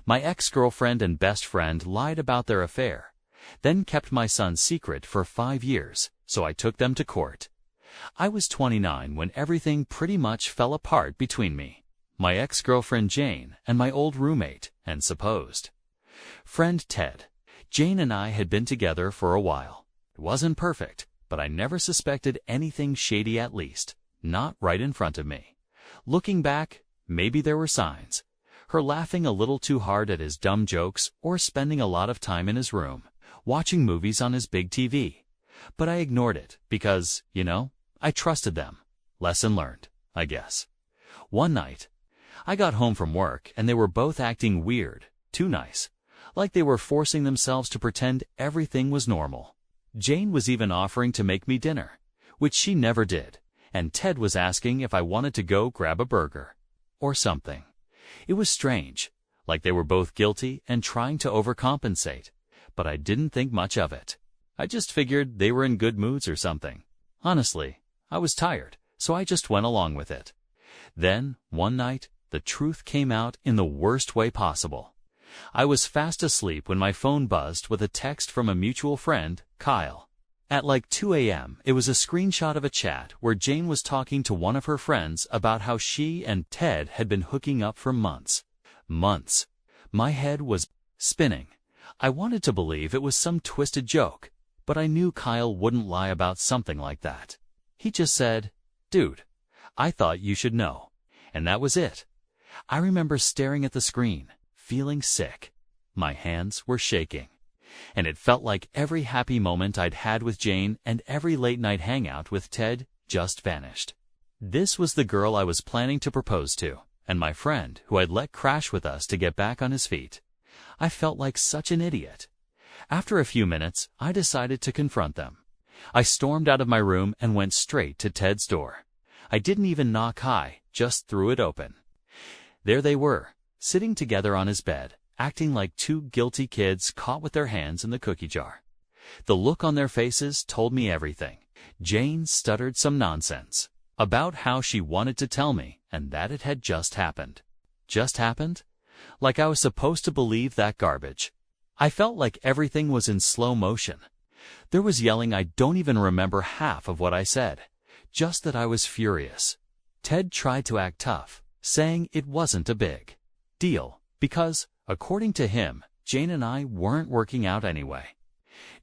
My ex-girlfriend and best friend lied about their affair, then kept my son's secret for 5 years, so I took them to court. I was 29 when everything pretty much fell apart between me, my ex-girlfriend Jane, and my old roommate and supposed friend Ted. Jane and I had been together for a while. It wasn't perfect, but I never suspected anything shady, at least not right in front of me. Looking back, maybe there were signs. Her laughing a little too hard at his dumb jokes, or spending a lot of time in his room, watching movies on his big TV. But I ignored it because, I trusted them. Lesson learned, I guess. One night, I got home from work and they were both acting weird, too nice, like they were forcing themselves to pretend everything was normal. Jane was even offering to make me dinner, which she never did, and Ted was asking if I wanted to go grab a burger or something. It was strange, like they were both guilty and trying to overcompensate, but I didn't think much of it. I just figured they were in good moods or something. Honestly, I was tired, so I just went along with it. Then, one night, the truth came out in the worst way possible. I was fast asleep when my phone buzzed with a text from a mutual friend, Kyle. At like 2 a.m., it was a screenshot of a chat where Jane was talking to one of her friends about how she and Ted had been hooking up for months. Months. My head was spinning. I wanted to believe it was some twisted joke, but I knew Kyle wouldn't lie about something like that. He just said, "Dude, I thought you should know." And that was it. I remember staring at the screen, feeling sick. My hands were shaking. And it felt like every happy moment I'd had with Jane and every late-night hangout with Ted just vanished. This was the girl I was planning to propose to, and my friend who I'd let crash with us to get back on his feet. I felt like such an idiot. After a few minutes, I decided to confront them. I stormed out of my room and went straight to Ted's door. I didn't even knock high, just threw it open. There they were, sitting together on his bed, acting like two guilty kids caught with their hands in the cookie jar. The look on their faces told me everything. Jane stuttered some nonsense about how she wanted to tell me and that it had just happened. Just happened? Like I was supposed to believe that garbage. I felt like everything was in slow motion. There was yelling. I don't even remember half of what I said, just that I was furious. Ted tried to act tough, saying it wasn't a big deal because, according to him, Jane and I weren't working out anyway.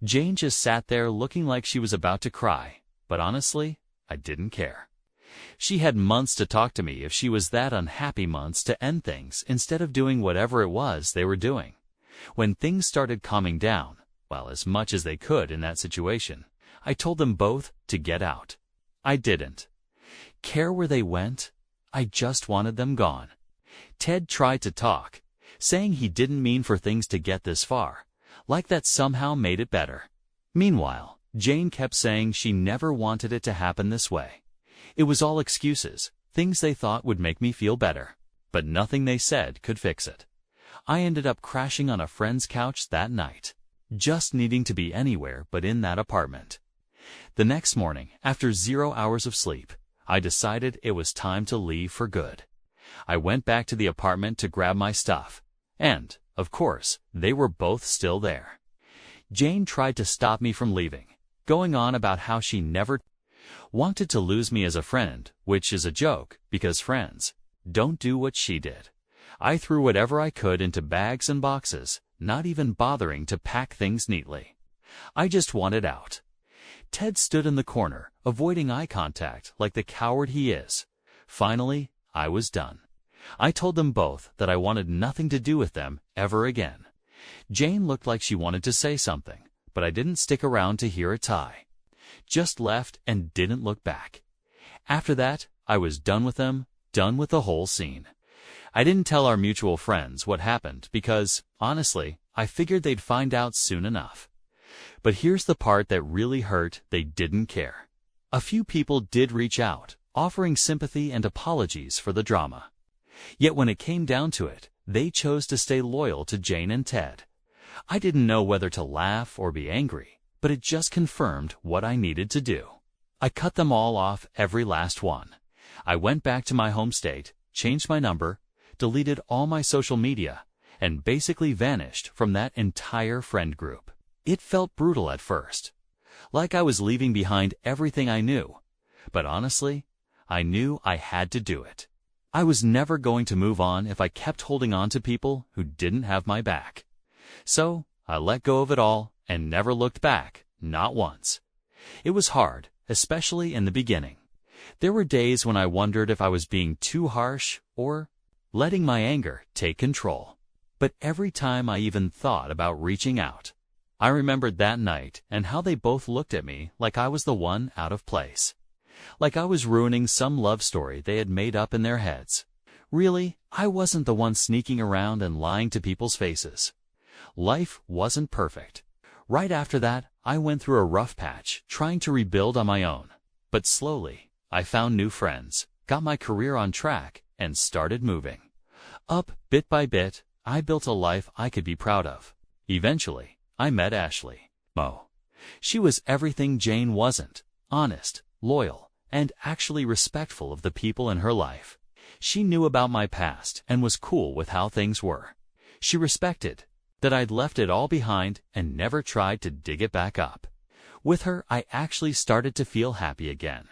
Jane just sat there looking like she was about to cry, but honestly, I didn't care. She had months to talk to me if she was that unhappy, months to end things instead of doing whatever it was they were doing. When things started calming down, well, as much as they could in that situation, I told them both to get out. I didn't care where they went. I just wanted them gone. Ted tried to talk, saying he didn't mean for things to get this far, like that somehow made it better. Meanwhile, Jane kept saying she never wanted it to happen this way. It was all excuses, things they thought would make me feel better, but nothing they said could fix it. I ended up crashing on a friend's couch that night, just needing to be anywhere but in that apartment. The next morning, after 0 hours of sleep, I decided it was time to leave for good. I went back to the apartment to grab my stuff, and, of course, they were both still there. Jane tried to stop me from leaving, going on about how she never wanted to lose me as a friend, which is a joke because friends don't do what she did. I threw whatever I could into bags and boxes, not even bothering to pack things neatly. I just wanted out. Ted stood in the corner, avoiding eye contact like the coward he is. Finally, I was done. I told them both that I wanted nothing to do with them ever again. Jane looked like she wanted to say something, but I didn't stick around to hear a tie. Just left and didn't look back. After that, I was done with them, done with the whole scene. I didn't tell our mutual friends what happened because, honestly, I figured they'd find out soon enough. But here's the part that really hurt: they didn't care. A few people did reach out, offering sympathy and apologies for the drama. Yet when it came down to it, they chose to stay loyal to Jane and Ted. I didn't know whether to laugh or be angry, but it just confirmed what I needed to do. I cut them all off, every last one. I went back to my home state, changed my number, deleted all my social media, and basically vanished from that entire friend group. It felt brutal at first, like I was leaving behind everything I knew, but honestly, I knew I had to do it. I was never going to move on if I kept holding on to people who didn't have my back. So I let go of it all and never looked back, not once. It was hard, especially in the beginning. There were days when I wondered if I was being too harsh or letting my anger take control. But every time I even thought about reaching out, I remembered that night and how they both looked at me like I was the one out of place. Like I was ruining some love story they had made up in their heads. Really, I wasn't the one sneaking around and lying to people's faces. Life wasn't perfect. Right after that, I went through a rough patch, trying to rebuild on my own. But slowly, I found new friends, got my career on track, and started moving. Up, bit by bit, I built a life I could be proud of. Eventually, I met Ashley. She was everything Jane wasn't: honest, loyal, and actually respectful of the people in her life. She knew about my past and was cool with how things were. She respected that I'd left it all behind and never tried to dig it back up. With her, I actually started to feel happy again.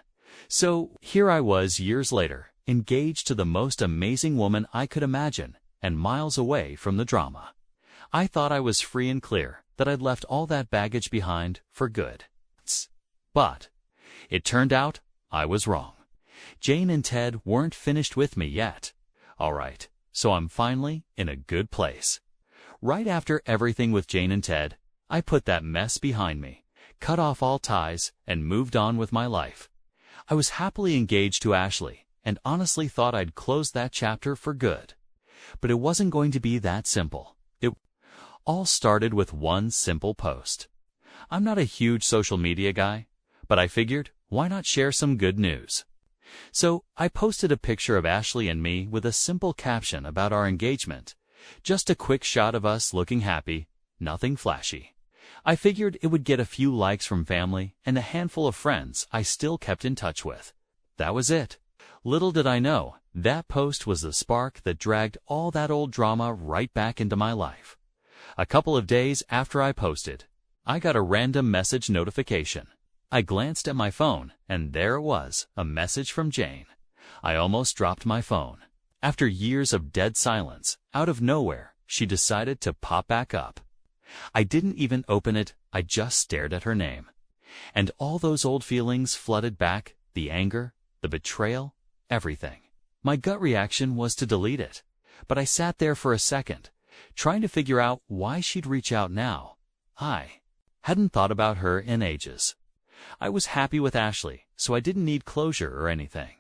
So here I was years later, engaged to the most amazing woman I could imagine, and miles away from the drama. I thought I was free and clear, that I'd left all that baggage behind for good. But it turned out I was wrong. Jane and Ted weren't finished with me yet. All right, so I'm finally in a good place. Right after everything with Jane and Ted, I put that mess behind me, cut off all ties, and moved on with my life. I was happily engaged to Ashley, and honestly thought I'd closed that chapter for good. But it wasn't going to be that simple. It all started with one simple post. I'm not a huge social media guy, but I figured, why not share some good news? So I posted a picture of Ashley and me with a simple caption about our engagement. Just a quick shot of us looking happy, nothing flashy. I figured it would get a few likes from family and a handful of friends I still kept in touch with. That was it. Little did I know, that post was the spark that dragged all that old drama right back into my life. A couple of days after I posted, I got a random message notification. I glanced at my phone, and there it was, a message from Jane. I almost dropped my phone. After years of dead silence, out of nowhere, she decided to pop back up. I didn't even open it, I just stared at her name. And all those old feelings flooded back, the anger, the betrayal, everything. My gut reaction was to delete it, but I sat there for a second, trying to figure out why she'd reach out now. I hadn't thought about her in ages. I was happy with Ashley, so I didn't need closure or anything.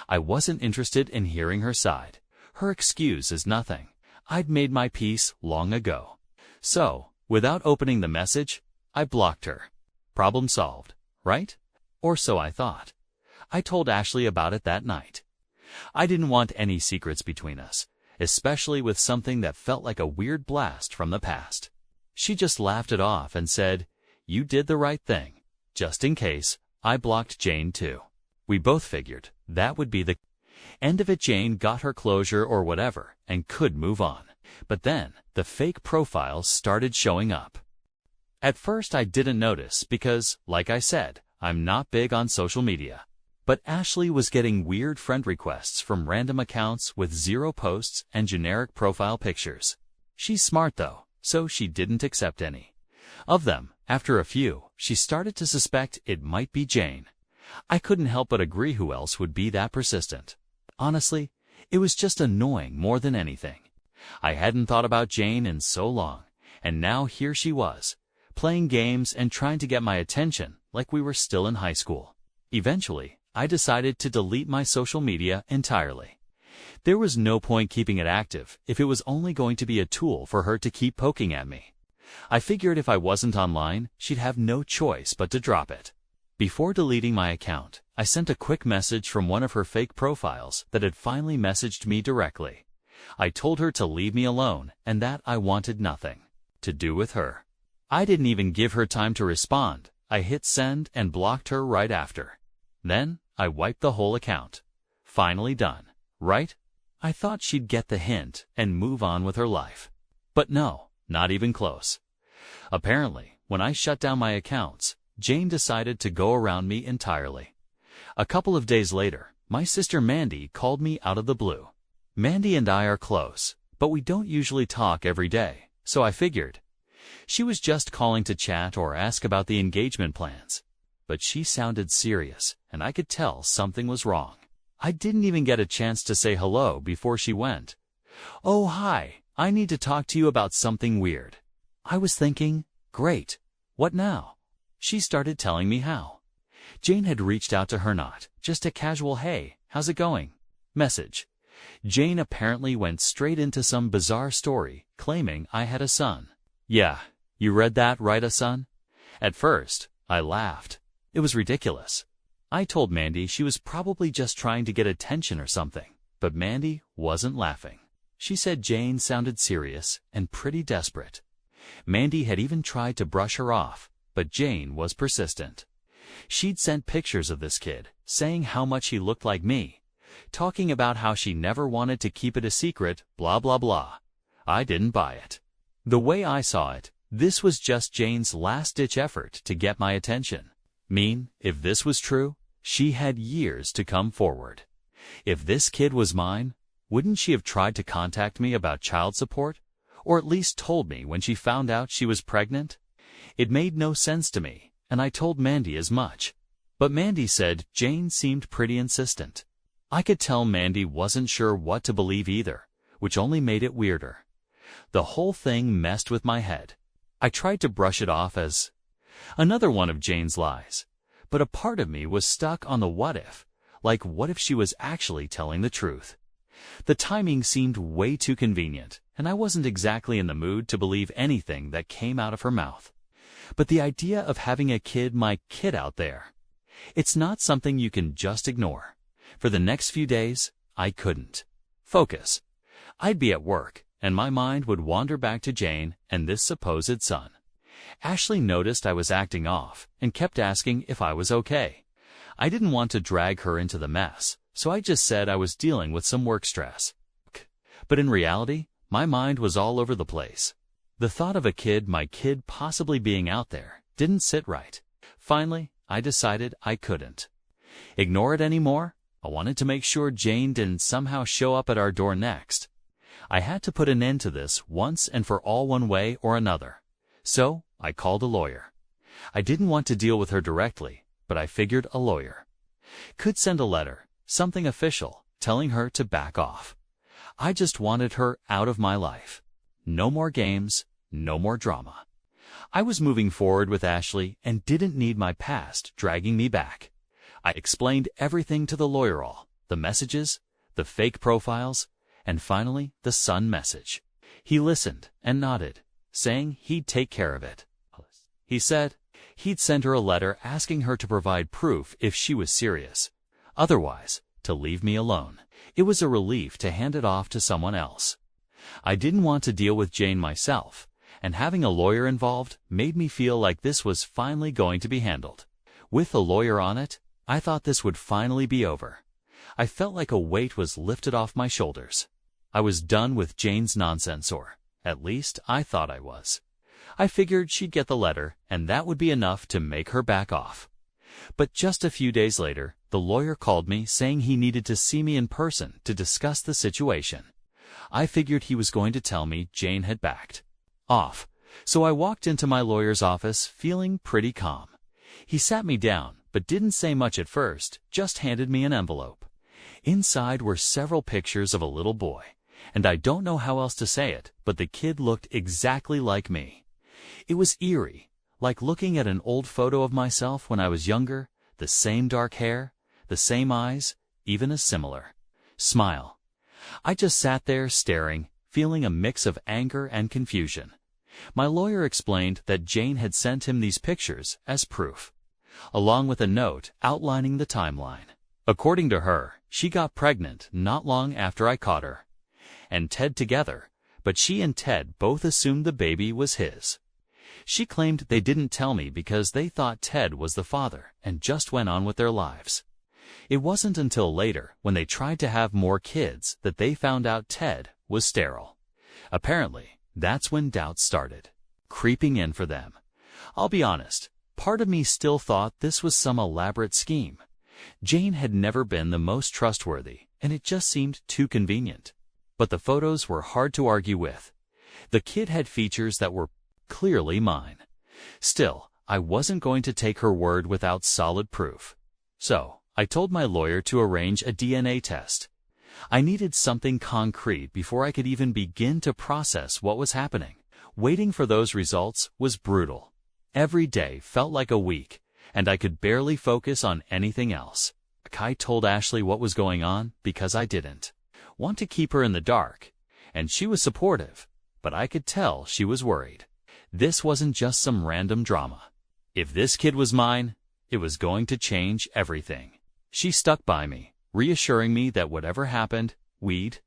I wasn't interested in hearing her side. Her excuse is nothing. I'd made my peace long ago. So, without opening the message, I blocked her. Problem solved, right? Or so I thought. I told Ashley about it that night. I didn't want any secrets between us, especially with something that felt like a weird blast from the past. She just laughed it off and said, "You did the right thing." Just in case, I blocked Jane too. We both figured that would be the end of it. Jane got her closure or whatever and could move on. But then, the fake profiles started showing up. At first I didn't notice because, like I said, I'm not big on social media. But Ashley was getting weird friend requests from random accounts with 0 posts and generic profile pictures. She's smart though, so she didn't accept any of them. After a few, she started to suspect it might be Jane. I couldn't help but agree, who else would be that persistent? Honestly, it was just annoying more than anything. I hadn't thought about Jane in so long, and now here she was, playing games and trying to get my attention like we were still in high school. Eventually, I decided to delete my social media entirely. There was no point keeping it active if it was only going to be a tool for her to keep poking at me. I figured if I wasn't online, she'd have no choice but to drop it. Before deleting my account, I sent a quick message from one of her fake profiles that had finally messaged me directly. I told her to leave me alone and that I wanted nothing to do with her. I didn't even give her time to respond. I hit send and blocked her right after. Then, I wiped the whole account. Finally done, right? I thought she'd get the hint and move on with her life. But no, not even close. Apparently, when I shut down my accounts, Jane decided to go around me entirely. A couple of days later, my sister Mandy called me out of the blue. Mandy and I are close, but we don't usually talk every day, so I figured she was just calling to chat or ask about the engagement plans. But she sounded serious, and I could tell something was wrong. I didn't even get a chance to say hello before she went. "Oh, hi, I need to talk to you about something weird." I was thinking, great, what now? She started telling me how. Jane had reached out to her, not just a casual "Hey, how's it going?" message. Jane apparently went straight into some bizarre story, claiming I had a son. Yeah, you read that right, a son? At first, I laughed. It was ridiculous. I told Mandy she was probably just trying to get attention or something, but Mandy wasn't laughing. She said Jane sounded serious and pretty desperate. Mandy had even tried to brush her off, but Jane was persistent. She'd sent pictures of this kid, saying how much he looked like me, talking about how she never wanted to keep it a secret, blah blah blah. I didn't buy it. The way I saw it, this was just Jane's last-ditch effort to get my attention. If this was true, she had years to come forward. If this kid was mine, wouldn't she have tried to contact me about child support? Or at least told me when she found out she was pregnant? It made no sense to me, and I told Mandy as much. But Mandy said Jane seemed pretty insistent. I could tell Mandy wasn't sure what to believe either, which only made it weirder. The whole thing messed with my head. I tried to brush it off as another one of Jane's lies, but a part of me was stuck on the what if, like what if she was actually telling the truth? The timing seemed way too convenient, and I wasn't exactly in the mood to believe anything that came out of her mouth. But the idea of having a kid, my kid out there, it's not something you can just ignore. For the next few days, I couldn't focus. I'd be at work, and my mind would wander back to Jane and this supposed son. Ashley noticed I was acting off and kept asking if I was okay. I didn't want to drag her into the mess, so I just said I was dealing with some work stress. But in reality, my mind was all over the place. The thought of a kid, my kid possibly being out there, didn't sit right. Finally, I decided I couldn't ignore it anymore. I wanted to make sure Jane didn't somehow show up at our door next. I had to put an end to this once and for all, one way or another. So I called a lawyer. I didn't want to deal with her directly, but I figured a lawyer could send a letter, something official, telling her to back off. I just wanted her out of my life. No more games, no more drama. I was moving forward with Ashley and didn't need my past dragging me back. I explained everything to the lawyer, all the messages, the fake profiles, and finally the son message. He listened and nodded, saying he'd take care of it. He said he'd send her a letter asking her to provide proof if she was serious. Otherwise, to leave me alone. It was a relief to hand it off to someone else. I didn't want to deal with Jane myself, and having a lawyer involved made me feel like this was finally going to be handled. With a lawyer on it, I thought this would finally be over. I felt like a weight was lifted off my shoulders. I was done with Jane's nonsense, or at least I thought I was. I figured she'd get the letter, and that would be enough to make her back off. But just a few days later, the lawyer called me saying he needed to see me in person to discuss the situation. I figured he was going to tell me Jane had backed off, so I walked into my lawyer's office feeling pretty calm. He sat me down, but didn't say much at first, just handed me an envelope. Inside were several pictures of a little boy, and I don't know how else to say it, but the kid looked exactly like me. It was eerie, like looking at an old photo of myself when I was younger, the same dark hair, the same eyes, even a similar smile. I just sat there staring, feeling a mix of anger and confusion. My lawyer explained that Jane had sent him these pictures as proof, along with a note outlining the timeline. According to her, she got pregnant not long after I caught her and Ted together, but she and Ted both assumed the baby was his. She claimed they didn't tell me because they thought Ted was the father and just went on with their lives. It wasn't until later, when they tried to have more kids, that they found out Ted was sterile. Apparently, That's when doubts started creeping in for them. I'll be honest, part of me still thought this was some elaborate scheme. Jane had never been the most trustworthy, and it just seemed too convenient. But the photos were hard to argue with. The kid had features that were clearly mine. Still, I wasn't going to take her word without solid proof. So, I told my lawyer to arrange a DNA test. I needed something concrete before I could even begin to process what was happening. Waiting for those results was brutal. Every day felt like a week, and I could barely focus on anything else. I told Ashley what was going on because I didn't want to keep her in the dark, and she was supportive, but I could tell she was worried. This wasn't just some random drama. If this kid was mine, it was going to change everything. She stuck by me, reassuring me that whatever happened, we'd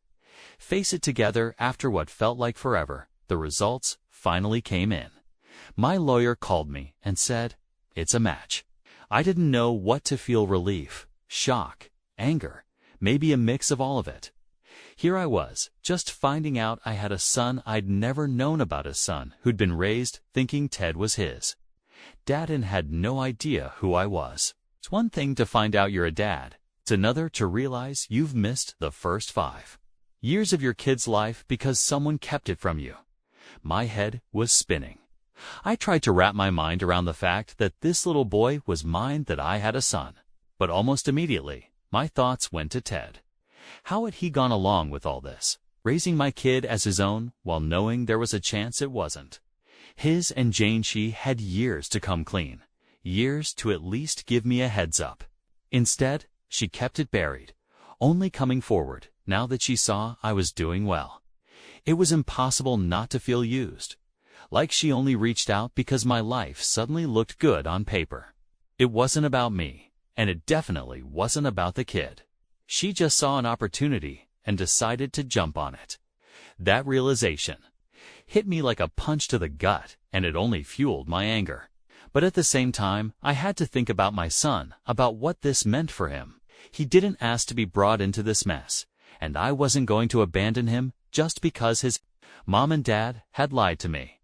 face it together. After what felt like forever, the results finally came in. My lawyer called me and said, "It's a match." I didn't know what to feel: relief, shock, anger, maybe a mix of all of it. Here I was, just finding out I had a son I'd never known about, a son who'd been raised thinking Ted was his dad and had no idea who I was. It's one thing to find out you're a dad. It's another to realize you've missed the first 5 years of your kid's life because someone kept it from you. My head was spinning. I tried to wrap my mind around the fact that this little boy was mine, that I had a son. But almost immediately, my thoughts went to Ted. How had he gone along with all this, raising my kid as his own while knowing there was a chance it wasn't? His and Jane, she had years to come clean, years to at least give me a heads up. Instead, she kept it buried, only coming forward now that she saw I was doing well. It was impossible not to feel used, like she only reached out because my life suddenly looked good on paper. It wasn't about me, and it definitely wasn't about the kid. She just saw an opportunity and decided to jump on it. That realization hit me like a punch to the gut, and it only fueled my anger. But at the same time, I had to think about my son, about what this meant for him. He didn't ask to be brought into this mess, and I wasn't going to abandon him just because his mom and dad had lied to me.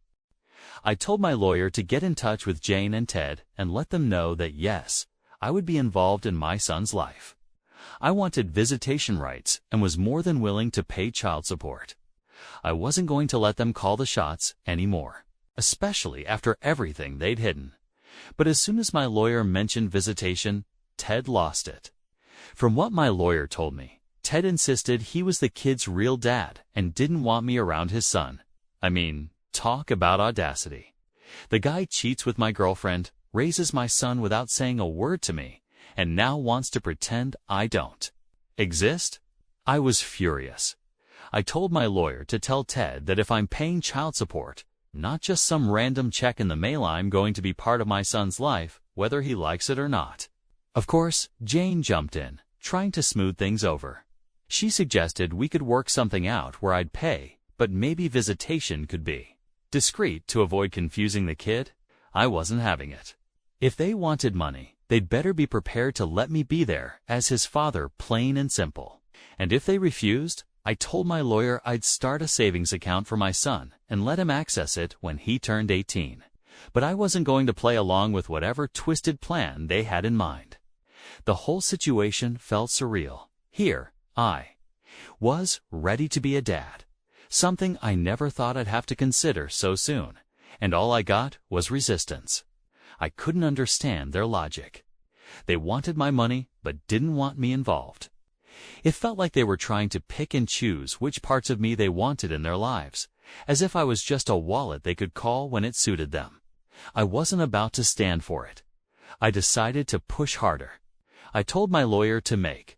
I told my lawyer to get in touch with Jane and Ted and let them know that yes, I would be involved in my son's life. I wanted visitation rights and was more than willing to pay child support. I wasn't going to let them call the shots anymore, especially after everything they'd hidden. But as soon as my lawyer mentioned visitation, Ted lost it. From what my lawyer told me, Ted insisted he was the kid's real dad and didn't want me around his son. I mean, talk about audacity. The guy cheats with my girlfriend, raises my son without saying a word to me, and now wants to pretend I don't exist? I was furious. I told my lawyer to tell Ted that if I'm paying child support, not just some random check in the mail, I'm going to be part of my son's life, whether he likes it or not. Of course, Jane jumped in, trying to smooth things over. She suggested we could work something out where I'd pay, but maybe visitation could be discreet to avoid confusing the kid. I wasn't having it. If they wanted money, they'd better be prepared to let me be there as his father, plain and simple. And if they refused, I told my lawyer I'd start a savings account for my son and let him access it when he turned 18. But I wasn't going to play along with whatever twisted plan they had in mind. The whole situation felt surreal. Here, I was ready to be a dad, something I never thought I'd have to consider so soon, and all I got was resistance. I couldn't understand their logic. They wanted my money, but didn't want me involved. It felt like they were trying to pick and choose which parts of me they wanted in their lives, as if I was just a wallet they could call when it suited them. I wasn't about to stand for it. I decided to push harder. I told my lawyer to make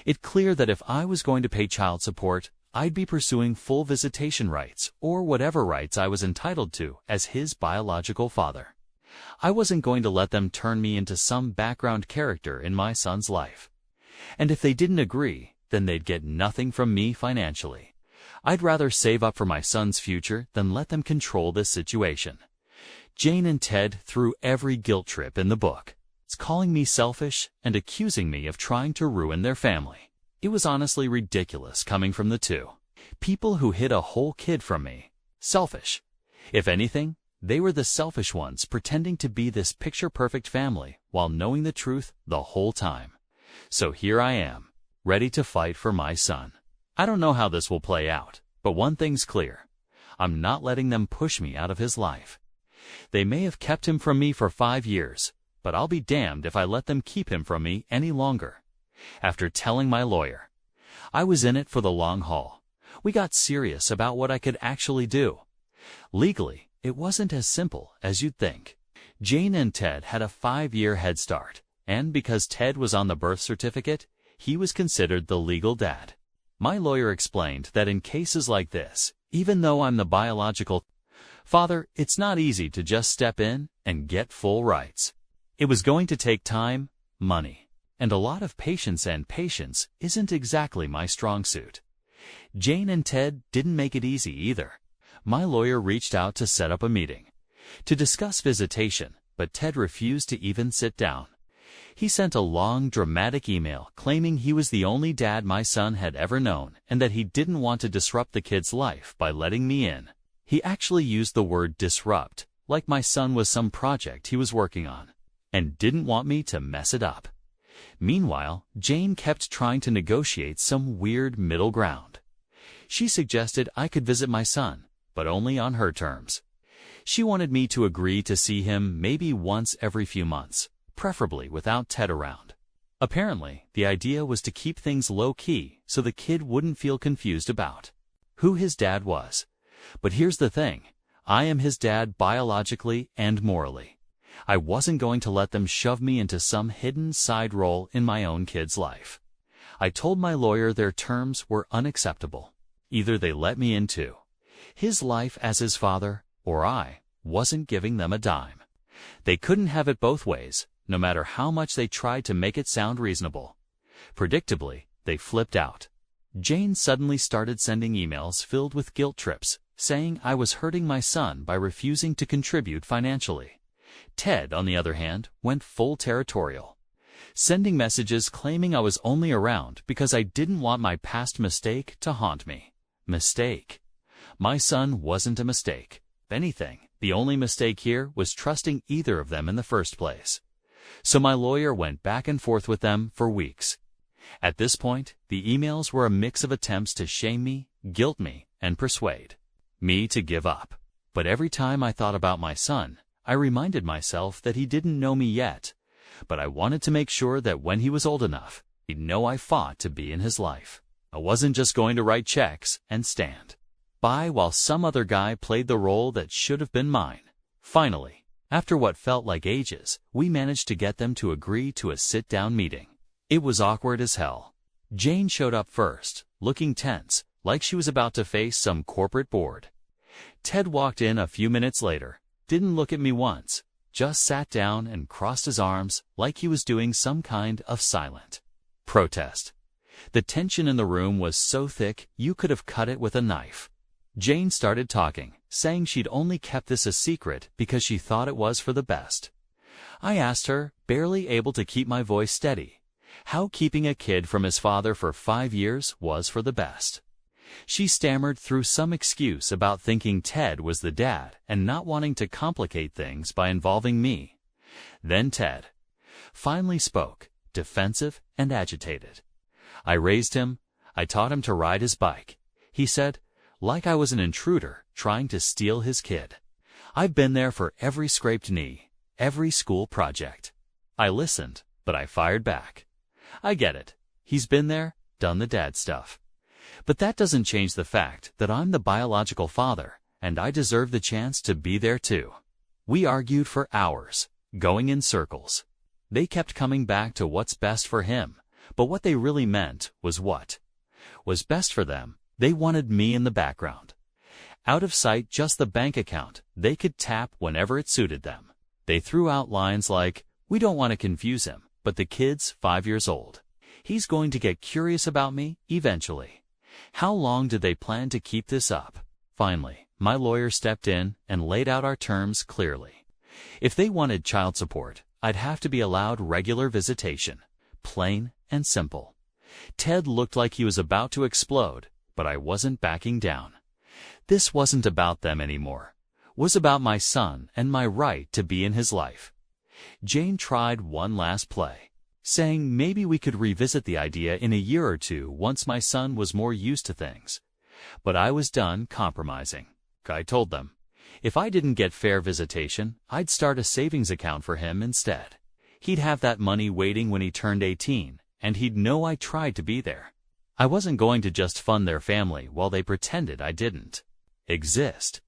it clear that if I was going to pay child support, I'd be pursuing full visitation rights, or whatever rights I was entitled to as his biological father. I wasn't going to let them turn me into some background character in my son's life. And if they didn't agree, then they'd get nothing from me financially. I'd rather save up for my son's future than let them control this situation. Jane and Ted threw every guilt trip in the book. It's calling me selfish and accusing me of trying to ruin their family. It was honestly ridiculous coming from the two people who hid a whole kid from me. selfish. If anything, they were the selfish ones pretending to be this picture-perfect family while knowing the truth the whole time. So here I am, ready to fight for my son. I don't know how this will play out, but one thing's clear. I'm not letting them push me out of his life. They may have kept him from me for 5 years, but I'll be damned if I let them keep him from me any longer. After telling my lawyer, I was in it for the long haul. We got serious about what I could actually do. Legally, it wasn't as simple as you'd think. Jane and Ted had a 5-year head start, and because Ted was on the birth certificate, he was considered the legal dad. My lawyer explained that in cases like this, even though I'm the biological father, it's not easy to just step in and get full rights. It was going to take time, money, and a lot of patience, and patience isn't exactly my strong suit. Jane and Ted didn't make it easy either. My lawyer reached out to set up a meeting to discuss visitation, but Ted refused to even sit down. He sent a long, dramatic email claiming he was the only dad my son had ever known and that he didn't want to disrupt the kid's life by letting me in. He actually used the word disrupt, like my son was some project he was working on, and didn't want me to mess it up. Meanwhile, Jane kept trying to negotiate some weird middle ground. She suggested I could visit my son, but only on her terms. She wanted me to agree to see him maybe once every few months, preferably without Ted around. Apparently, the idea was to keep things low-key so the kid wouldn't feel confused about who his dad was. But here's the thing, I am his dad biologically and morally. I wasn't going to let them shove me into some hidden side role in my own kid's life. I told my lawyer their terms were unacceptable. Either they let me into his life as his father, or I wasn't giving them a dime. They couldn't have it both ways, no matter how much they tried to make it sound reasonable. Predictably, they flipped out. Jane suddenly started sending emails filled with guilt trips, saying I was hurting my son by refusing to contribute financially. Ted, on the other hand, went full territorial, sending messages claiming I was only around because I didn't want my past mistake to haunt me. Mistake? My son wasn't a mistake. If anything, the only mistake here was trusting either of them in the first place. So my lawyer went back and forth with them for weeks. At this point, the emails were a mix of attempts to shame me, guilt me, and persuade me to give up. But every time I thought about my son, I reminded myself that he didn't know me yet, but I wanted to make sure that when he was old enough, he'd know I fought to be in his life. I wasn't just going to write checks and stand by while some other guy played the role that should have been mine. Finally, after what felt like ages, we managed to get them to agree to a sit-down meeting. It was awkward as hell. Jane showed up first, looking tense, like she was about to face some corporate board. Ted walked in a few minutes later, didn't look at me once, just sat down and crossed his arms like he was doing some kind of silent protest. The tension in the room was so thick you could have cut it with a knife. Jane started talking, saying she'd only kept this a secret because she thought it was for the best. I asked her, barely able to keep my voice steady, how keeping a kid from his father for 5 years was for the best. She stammered through some excuse about thinking Ted was the dad and not wanting to complicate things by involving me. Then Ted finally spoke, defensive and agitated. I raised him. I taught him to ride his bike. He said, like I was an intruder trying to steal his kid. I've been there for every scraped knee, every school project. I listened, but I fired back. I get it. He's been there, done the dad stuff. But that doesn't change the fact that I'm the biological father, and I deserve the chance to be there too. We argued for hours, going in circles. They kept coming back to what's best for him, but what they really meant was what was best for them. They wanted me in the background. Out of sight, just the bank account they could tap whenever it suited them. They threw out lines like, we don't want to confuse him, but the kid's 5 years old. He's going to get curious about me eventually. How long did they plan to keep this up? Finally, my lawyer stepped in and laid out our terms clearly. If they wanted child support, I'd have to be allowed regular visitation. Plain and simple. Ted looked like he was about to explode, but I wasn't backing down. This wasn't about them anymore. It was about my son and my right to be in his life. Jane tried one last play, saying maybe we could revisit the idea in a year or two once my son was more used to things. But I was done compromising. I told them, if I didn't get fair visitation, I'd start a savings account for him instead. He'd have that money waiting when he turned 18, and he'd know I tried to be there. I wasn't going to just fund their family while they pretended I didn't exist.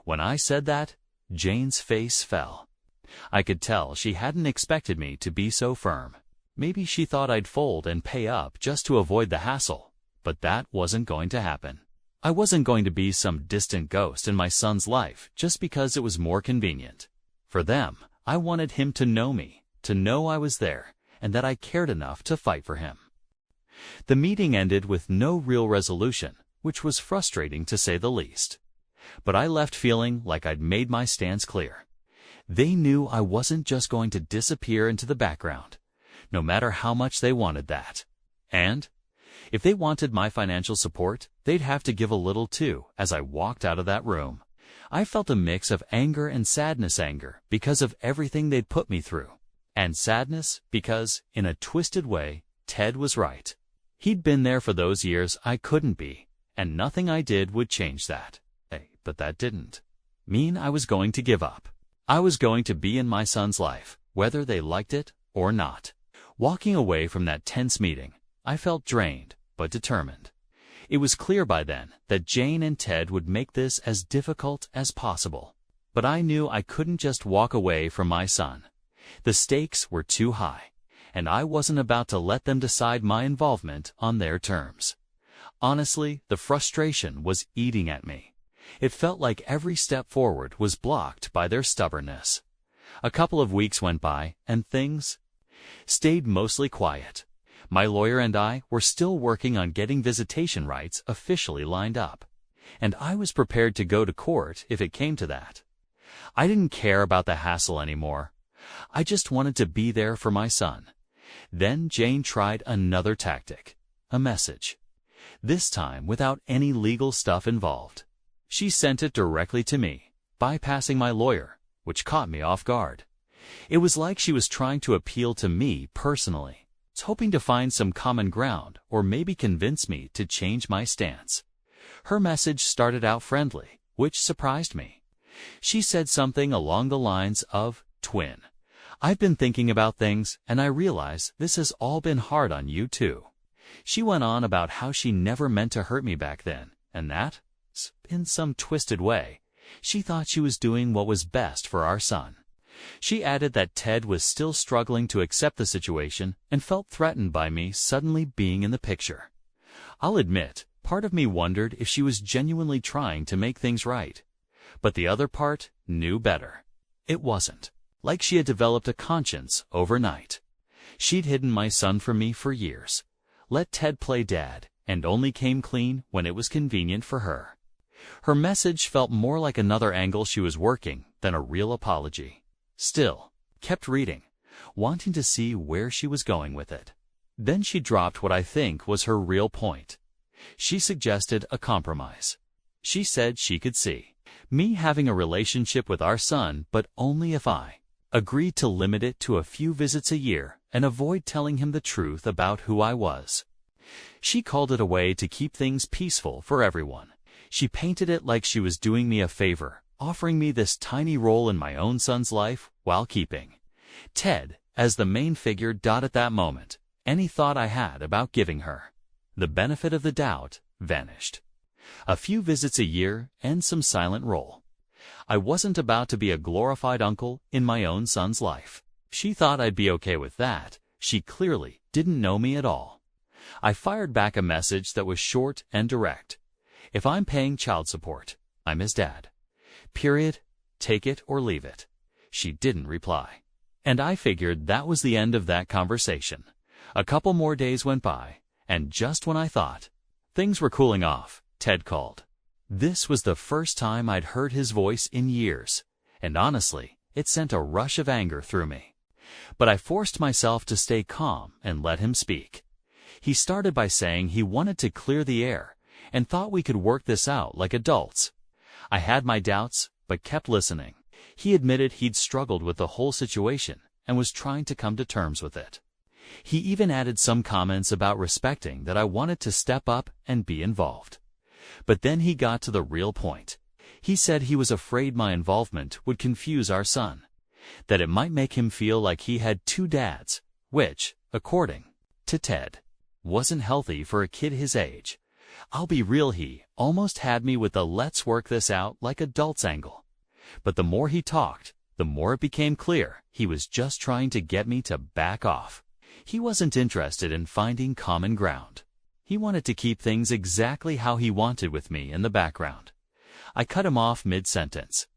When I said that, Jane's face fell. I could tell she hadn't expected me to be so firm. Maybe she thought I'd fold and pay up just to avoid the hassle, but that wasn't going to happen. I wasn't going to be some distant ghost in my son's life just because it was more convenient. For them, I wanted him to know me, to know I was there, and that I cared enough to fight for him. The meeting ended with no real resolution, which was frustrating to say the least. But I left feeling like I'd made my stance clear. They knew I wasn't just going to disappear into the background, no matter how much they wanted that. And if they wanted my financial support, they'd have to give a little too. As I walked out of that room, I felt a mix of anger and sadness. Anger because of everything they'd put me through, and sadness because, in a twisted way, Ted was right. He'd been there for those years I couldn't be, and nothing I did would change that. But that didn't mean I was going to give up. I was going to be in my son's life, whether they liked it or not. Walking away from that tense meeting, I felt drained, but determined. It was clear by then that Jane and Ted would make this as difficult as possible. But I knew I couldn't just walk away from my son. The stakes were too high, and I wasn't about to let them decide my involvement on their terms. Honestly, the frustration was eating at me. It felt like every step forward was blocked by their stubbornness. A couple of weeks went by, and things stayed mostly quiet. My lawyer and I were still working on getting visitation rights officially lined up, and I was prepared to go to court if it came to that. I didn't care about the hassle anymore. I just wanted to be there for my son. Then Jane tried another tactic, a message. This time without any legal stuff involved. She sent it directly to me, bypassing my lawyer, which caught me off guard. It was like she was trying to appeal to me personally, hoping to find some common ground or maybe convince me to change my stance. Her message started out friendly, which surprised me. She said something along the lines of, "Twin, I've been thinking about things, and I realize this has all been hard on you too." She went on about how she never meant to hurt me back then, and that, in some twisted way, she thought she was doing what was best for our son. She added that Ted was still struggling to accept the situation and felt threatened by me suddenly being in the picture. I'll admit, part of me wondered if she was genuinely trying to make things right. But the other part knew better. It wasn't like she had developed a conscience overnight. She'd hidden my son from me for years, let Ted play dad, and only came clean when it was convenient for her. Her message felt more like another angle she was working than a real apology. Still, kept reading, wanting to see where she was going with it. Then she dropped what I think was her real point. She suggested a compromise. She said she could see me having a relationship with our son, but only if I agreed to limit it to a few visits a year and avoid telling him the truth about who I was. She called it a way to keep things peaceful for everyone. She painted it like she was doing me a favor, offering me this tiny role in my own son's life while keeping Ted as the main figure. At that moment, any thought I had about giving her the benefit of the doubt vanished. A few visits a year and some silent role. I wasn't about to be a glorified uncle in my own son's life. She thought I'd be okay with that. She clearly didn't know me at all. I fired back a message that was short and direct. If I'm paying child support, I'm his dad. Period. Take it or leave it. She didn't reply. And I figured that was the end of that conversation. A couple more days went by, and just when I thought things were cooling off, Ted called. This was the first time I'd heard his voice in years, and honestly, it sent a rush of anger through me. But I forced myself to stay calm and let him speak. He started by saying he wanted to clear the air, and thought we could work this out like adults. I had my doubts, but kept listening. He admitted he'd struggled with the whole situation and was trying to come to terms with it. He even added some comments about respecting that I wanted to step up and be involved. But then he got to the real point. He said he was afraid my involvement would confuse our son, that it might make him feel like he had two dads, which, according to Ted, wasn't healthy for a kid his age. I'll be real, he almost had me with the let's work this out like adults angle. But the more he talked, the more it became clear he was just trying to get me to back off. He wasn't interested in finding common ground. He wanted to keep things exactly how he wanted with me in the background. I cut him off mid-sentence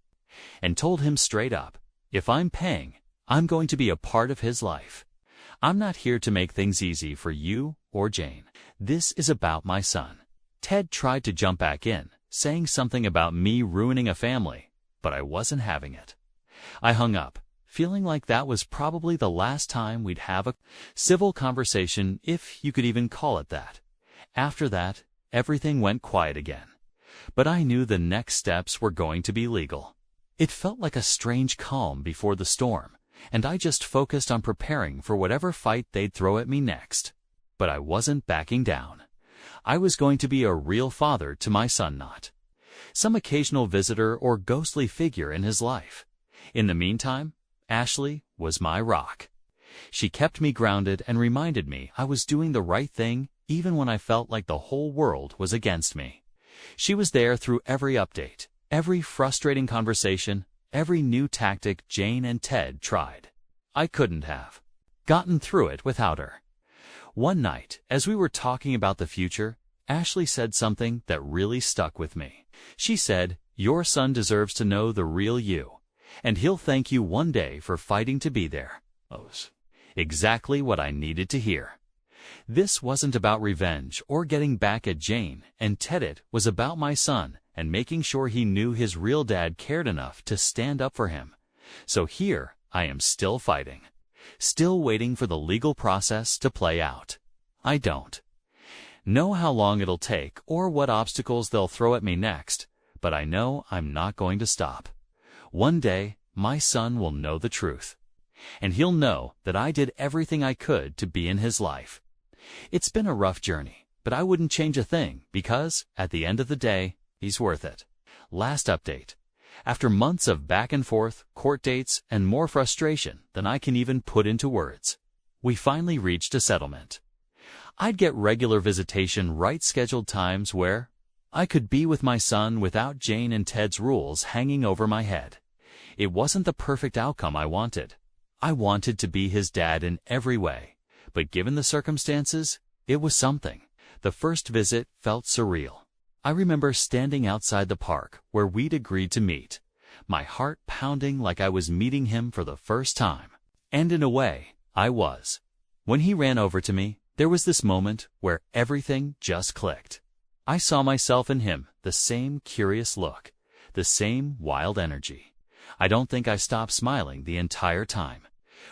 and told him straight up, if I'm paying, I'm going to be a part of his life. I'm not here to make things easy for you or Jane. This is about my son. Ted tried to jump back in, saying something about me ruining a family, but I wasn't having it. I hung up, feeling like that was probably the last time we'd have a civil conversation, if you could even call it that. After that, everything went quiet again. But I knew the next steps were going to be legal. It felt like a strange calm before the storm, and I just focused on preparing for whatever fight they'd throw at me next. But I wasn't backing down. I was going to be a real father to my son, not some occasional visitor or ghostly figure in his life. In the meantime, Ashley was my rock. She kept me grounded and reminded me I was doing the right thing even when I felt like the whole world was against me. She was there through every update, every frustrating conversation, every new tactic Jane and Ted tried. I couldn't have gotten through it without her. One night, as we were talking about the future, Ashley said something that really stuck with me. She said, "Your son deserves to know the real you, and he'll thank you one day for fighting to be there." Exactly what I needed to hear. This wasn't about revenge or getting back at Jane and Ted. It was about my son and making sure he knew his real dad cared enough to stand up for him. So here I am, still fighting, still waiting for the legal process to play out. I don't know how long it'll take or what obstacles they'll throw at me next, but I know I'm not going to stop. One day, my son will know the truth, and he'll know that I did everything I could to be in his life. It's been a rough journey, but I wouldn't change a thing because, at the end of the day, he's worth it. Last update. After months of back and forth, court dates, and more frustration than I can even put into words, we finally reached a settlement. I'd get regular visitation, right scheduled times where I could be with my son without Jane and Ted's rules hanging over my head. It wasn't the perfect outcome I wanted. I wanted to be his dad in every way, but given the circumstances, it was something. The first visit felt surreal. I remember standing outside the park where we'd agreed to meet, my heart pounding like I was meeting him for the first time. And in a way, I was. When he ran over to me, there was this moment where everything just clicked. I saw myself in him, the same curious look, the same wild energy. I don't think I stopped smiling the entire time.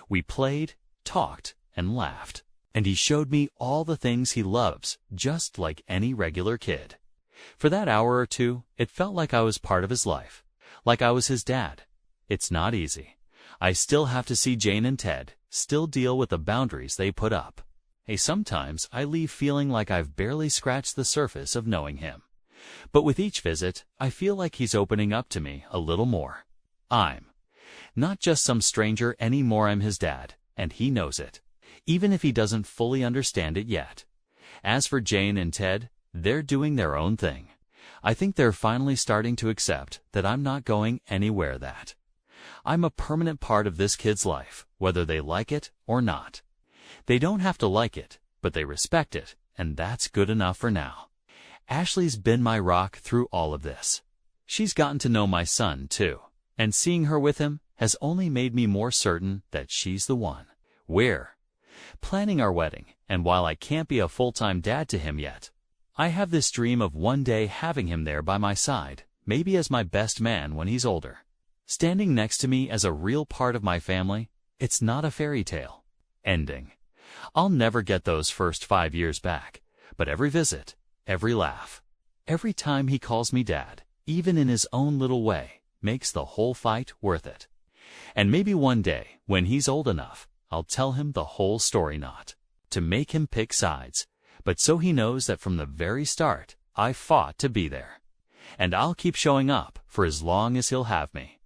We played, talked, and laughed, and he showed me all the things he loves, just like any regular kid. For that hour or two, it felt like I was part of his life, like I was his dad. It's not easy. I still have to see Jane and Ted, still deal with the boundaries they put up. Hey, sometimes I leave feeling like I've barely scratched the surface of knowing him. But with each visit, I feel like he's opening up to me a little more. I'm not just some stranger anymore. I'm his dad, and he knows it, even if he doesn't fully understand it yet. As for Jane and Ted, they're doing their own thing. I think they're finally starting to accept that I'm not going anywhere, that I'm a permanent part of this kid's life, whether they like it or not. They don't have to like it, but they respect it, and that's good enough for now. Ashley's been my rock through all of this. She's gotten to know my son, too, and seeing her with him has only made me more certain that she's the one. We're planning our wedding, and while I can't be a full-time dad to him yet, I have this dream of one day having him there by my side, maybe as my best man when he's older, standing next to me as a real part of my family. It's not a fairy tale ending. I'll never get those first 5 years back, but every visit, every laugh, Every time he calls me Dad, even in his own little way, makes the whole fight worth it. And maybe one day, when he's old enough, I'll tell him the whole story, not to make him pick sides, but so he knows that from the very start, I fought to be there. And I'll keep showing up for as long as he'll have me.